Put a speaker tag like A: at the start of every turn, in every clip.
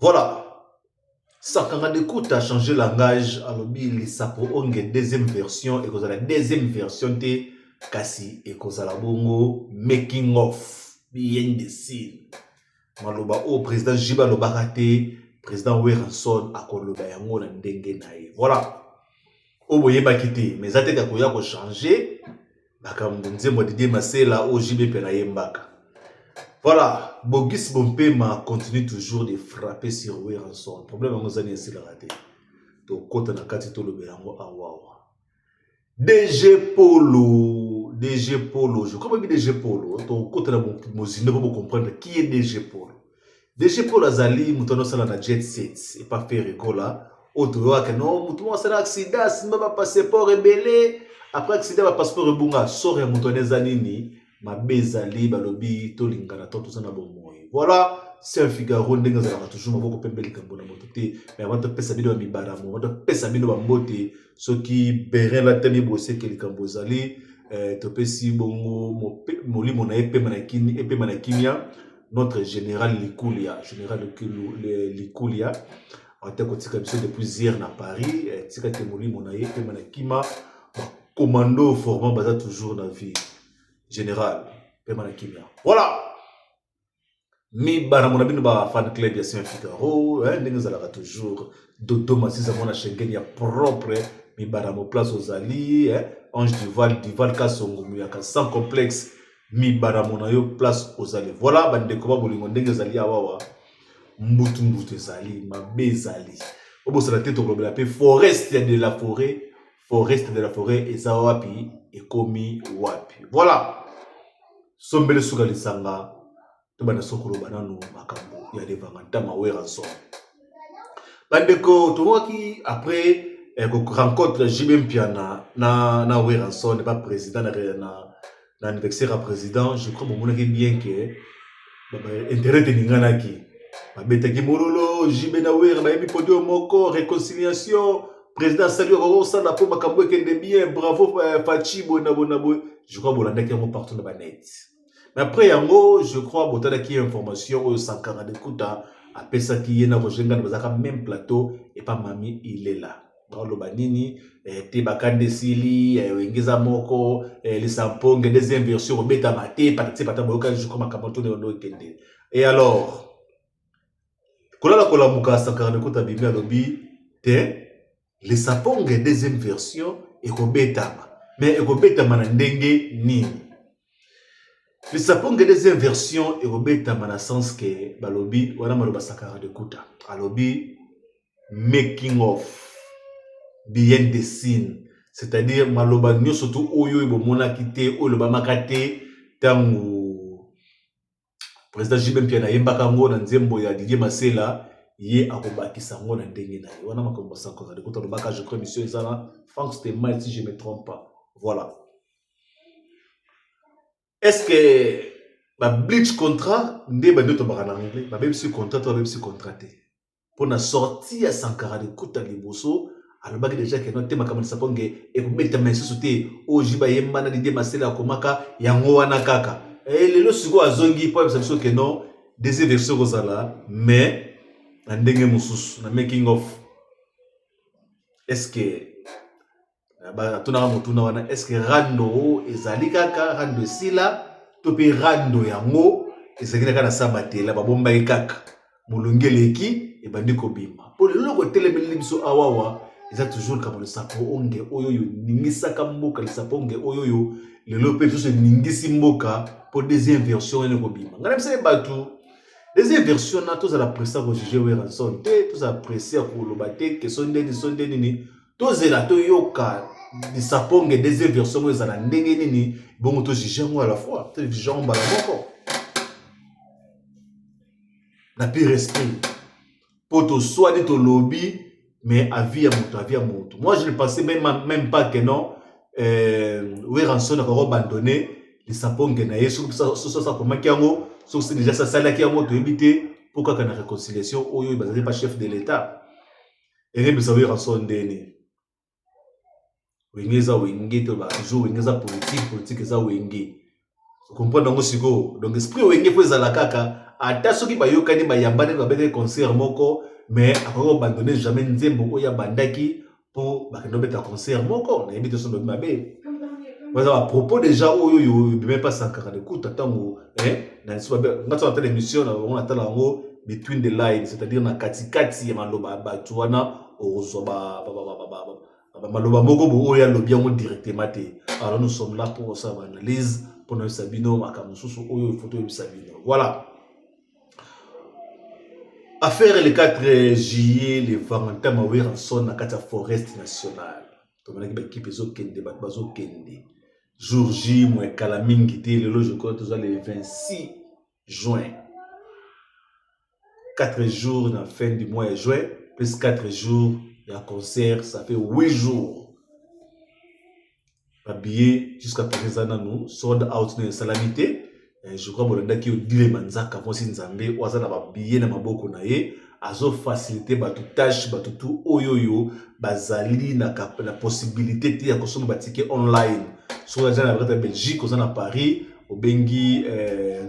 A: Voilà. Sankara d'écoute a changé langage. Alobi Lissapo Onge deuxième version. Et la deuxième version de Kasi et la bongo making of behind the scene. Maloba o président Jiba Lobarate, président Weranson a koloba yango na ndenge nae. Voilà. O boye bakité. Mais zate kakoya ko changer. Bakambo nzembo Didier Masela o Jibe pena yembaka. Voilà, Bogis Bompema continue toujours de frapper sur Weranson. Le problème est que nous avons raté. Donc, quand on a quatre le Bélango, DG Polo, je crois que DG Polo. Donc, quand on a mon zine pour comprendre qui est DG Polo. DG Polo Azali, moutono sala na jet set, et pas faire rigola. Autre que non, moutono sala accident, si ma passeport rebelle, après accident, ma passeport rebunga, sort ya moutono zanini. Ma bezali balobi to lingana to tout ça na bon moyen. Voilà, c'est un Figaro ndenge za toujours maboko pembeli kambona motote mais avant de pesa bino mi baramo avant de pesa bino bambote ceux qui berin la temi bossé que kambozali to pesi bongo molimo na epe manakini epe manakimia notre général Likulia Likulia en tant que tika depuis hier na Paris tika te molimo na epe manakima commando formant baza toujours na vie général Pemana Kimia. Voilà. Mi baramonabino ba fan club ya Saint Figaro, ndenge zalaka toujours Dodo Masisa mona Schengen ya propre mi baramo place aux Ali, Ange Duval Kasongo muyaka sans complexe mi baramona yo place aux Ali. Voilà bande ko ba bolingo ndenge zali awawa mbutu zali mabe zali. Obo sala tete problème pe forest de la forêt et wapi et komi wapi. Voilà. Sombele suka lisanga to bana sokolo banano makambo ya devanga tama Weranson. Bandeko to waki après rencontre JB Mpiana na Weranson n'est pas président na anniversaire à président, je crois bon bien que intérêt de ningana ki babeta ki mololo JB na Wer ba yebi podio moko réconciliation président salut au sala po makambo kende bien bravo Fachibo na bonabo. Je crois bolanda ki mo partout na banet. Mais après yango je crois botala ki information au Sankara d'écouta a pesa ki yena rojenga na bazaka même plateau et pas mami il est là. Dans le banini te bakande sili wengeza moko les samponge deuxième version beta maté patati pataboka je crois makambo to no kende. Et alors kola muka Sankara d'écouta bimi alobi te les saponge deuxième version et kobetama mais ekobetama na ndenge nini. Les saponge deuxième version et kobetama na sens que balobi wana maloba Sankara d'écouta alobi making of behind the scene, c'est-à-dire maloba nyo surtout oyo ibomona kite oyo loba makate tangu président JB Mpiana yembaka ngo na nzembo ya Didier Masela ye akobakisa ngo na ndenge na ye wana makombo Sankara d'écouta lobaka je crois monsieur Ezana Franck Stemma si je me trompe pas. Voilà. Est-ce que ba bleach contrat nde ba ndoto baka na anglais ba même si contrat to même si contraté pour na sortie à Sankara d'écouta liboso alobaki déjà que notre makambo saponge et ko beta mais société o jiba yemba na Didier Masela komaka yango wana kaka et lelo siko azongi po ça que non des versions rozala mais na ndenge mususu na making of. Est-ce que ba tuna mutuna wana est-ce que rando ezali kaka rando sila to pe rando yango ezali kaka na sabatela ba bomba kaka mulungeleki e bandiko bima pour le logo telemeli biso awawa ils ont toujours comme le saponge oyoyo ningisa kamboka le saponge oyoyo le lope tout ce ningisi mboka pour deuxième version ne kobima ngana mse batu deuxième version na tous à la pressa ko juger Weranson te tous apprécier ko lobate que sonde ni tous la to yoka le saponge deuxième version mo za ndenge nini bon to juger moi à la fois te juger mbala moko na pire esprit pour to soit de to lobby mais avis à moto. Moi, je ne pensais même pas que non. Weranson a abandonné les sapons que naïe sur ça comment kiango sur c'est déjà ça sala kiango to éviter pourquoi qu'on a réconciliation oyo bazali pas chef de l'état. Et même ça Weranson deni. Wengeza wenge to ba toujours wengeza politique za wenge. Vous comprenez donc siko donc esprit wenge faut za la kaka ata soki bayokani bayambani babete concert moko mais akoko abandonner jamais nzembo oya bandaki pour bakendo beta concert moko na yebite son mabe. À propos déjà oyo même pas sankara de coup tatango na so ba ngata na émission on attend lango between the lines, c'est-à-dire na katikati ya maloba batu wana ozo ba maloba moko bo oya lobi yango directement te. Alors nous sommes là pour ça analyse pour nous sabino makamususu oyo photo de sabino. Voilà. Affaire le 4 juillet le Valentin Mawera son na kata forest nationale. To mona ki ba équipe zo kende ba bazo kende. Jour J moins kalamingi te le je crois toujours le 26 juin. 4 jours dans la fin du mois de juin plus 4 jours il y a concert, ça fait 8 jours. Habillé jusqu'à présent nous sold out dans salamité. Je crois que qui dit manzaka mo sinzambe waza na ba billet na maboko na ye azo faciliter batu tâche batu tout oyoyo bazali na la possibilité ya kosoma ba ticket online sur la zone de Belgique aux en Paris au bengi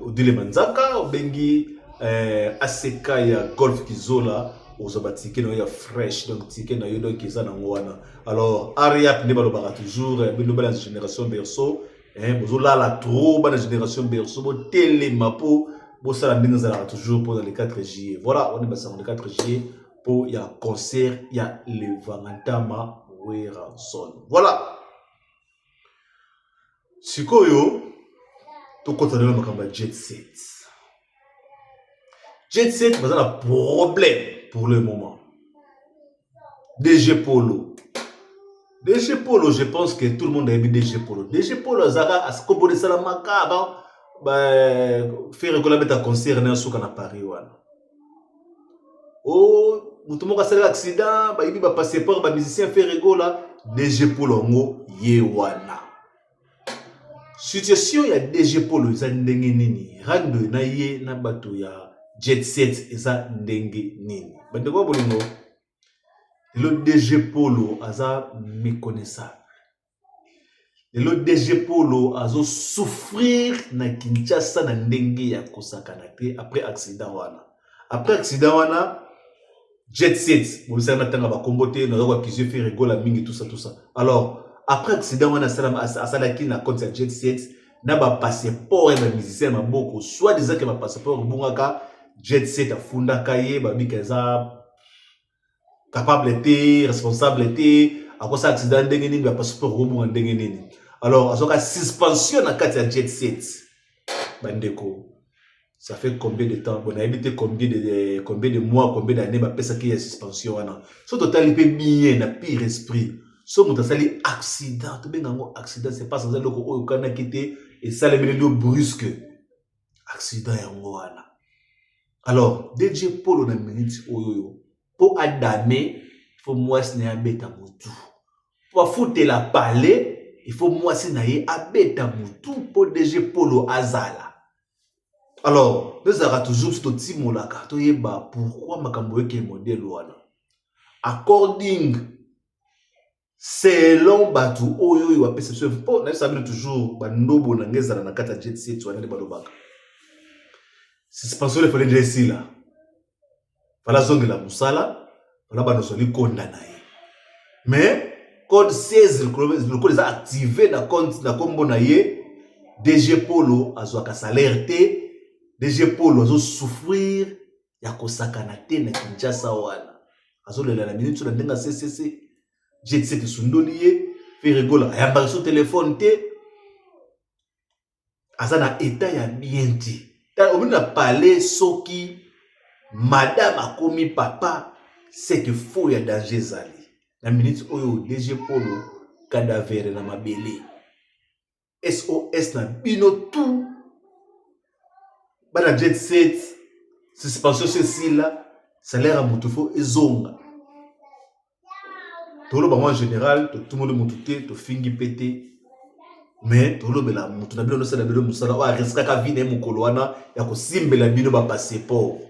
A: au dile manzaka au bengi ACK ya golf kizola aux ba ticket no ya fresh donc ticket na yo donc ils en wana. Alors Ariap ne balobara toujours bino bala génération berceau vous avez la trop bonne génération berceau, vous télé mapo, vous avez toujours pour les 4 juillet. Voilà, on est passé dans le 4 juillet pour il y a concert, il y a le Valentin Mawera son. Voilà. Sikoyo, tout continuer le macamba Jet Set. Jet Set, vous avez un problème pour le moment. DG Polo. DG Polo, je pense que tout le monde a aimé DG Polo. DG Polo, Zara, à ce qu'on peut dire, avant, faire reconnaître un concert dans à Paris. Oh, tout le monde a fait l'accident, il va passer par les musiciens faire rigola. DG Polo, ngo, yewana. Situation, il y a DG Polo, il y a ndenge nini. Rando, na ye, na bato, ya Jet Set, il y a ndenge nini. Bande quoi, bolingo? Le DG Polo a méconnaissable. Le DG Polo a souffrir na Kinshasa na ndenge ya kosakanate après accident wana. Après accident wana, Jet Set, vous savez maintenant va comboter, nous avons accusé faire rigoler mingi tout ça. Alors après accident wana asalaki na compte ya Jet Set, na ba passeport et ba musicien na boko, soit disant que ba passeport bungaka Jet Set afunda kaye ba bikaza capable était, responsable était, à cause de l'accident, il n'y a pas super robot en dengenini. Alors, à ce suspension à 4 Jet Set. Bandeko, ça fait combien de temps? On a habité combien de mois, combien d'années, bah, ça qui est suspension. Ce total, il peut bien, n'a pire esprit. Ce qui est accident, tout bien, accident, c'est pas sans dire que au Canada quitté et ça les met brusque. Accident, alors, DJ Polo, on a minute, oyoyo. Pour adamé, il faut moi signer à bêta moutou. Pour foutre la palais, il faut moi signer à bêta moutou pour DG Polo Azala. Alors, nous avons toujours ce petit mot là, pourquoi ma camboye qui est modèle wana? According, selon Batu, oyo yo perception, pour nous savons toujours, nobo nangeza na kata Jet Set wana de balobaka. Suspension il fallait dire ici là. Voilà zongi la musala, voilà banosoli condamné. Mais code 16 le code est activé dans compte na kombo na ye DG Polo azwaka salaire te, DG Polo azo souffrir ya kosakana te na Kinshasa wana. Azo lela na minute na ndenga CCC Jet Set sundoli ye fait rigola ayamba sur téléphone te azana état ya bien te. On a parlé soki madame a commis papa, c'est que faux ya danger zali. La minute oyo DG Polo cadavre na mabele. SOS na bino tout. Bana Jet Set, suspension ceci là, salaire à moutufo ezonga. Tolo ba en général, tout le monde moutute, to fingi pété. Mais tolo bela mutu na bino no sala bino musala wa risque ka vine mukolo wana ya ko simbela bino ba passeport.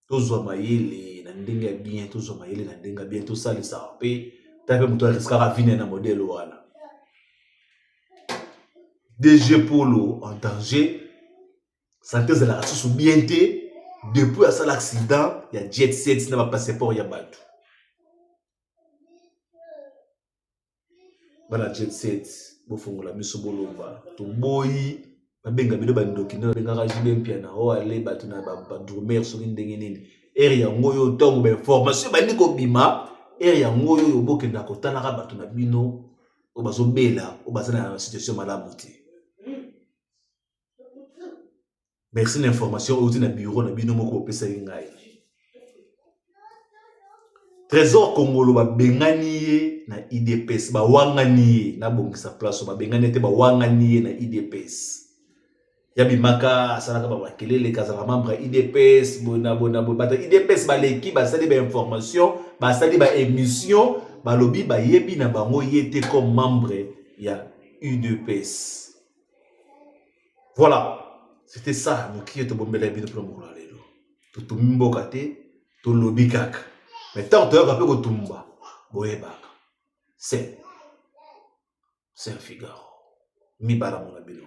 A: Tozwa mayele na ndenge bien, tozwa mayele na ndenge bien, to sala ça pe tape mutu risque ka vine na modèle wana. DG Polo en danger, santé ezala sous bien té depuis à ça l'accident il y a jet set n'a pas passeport ya bato bana jet set bofungola miso bolomba to boyi babenga bino bandoki ndo bengaka jibe mpia na o ale bato na ba dromer soki ndenge nini ere yango yo ntongo ba information bandi kobima ere yango yo bokenda kotalaka bato na bino o bazobela o bazana na situation malamu te. Merci l'information outi na bureau na bino moko opesa ngai. Trésor Congolo ba bengani ye na IDPS ba wangani ye na bongisa place ba bengani te ba wangani ye na IDPS. Ya bimaka salaka ba kelele kazala membre IDPS bona bata IDPS ba leki ba sali ba information ba sali ba émission ba lobi ba yebi na bango yete comme membre ya UDPS. Voilà. C'était ça, nous qui étions bombés la vie de Plombola. Tout mimboka te, tout lobby kaka. Mais tant que tu as peu tumba, boyebaka. C'est un Figaro. Mi bara mon abino.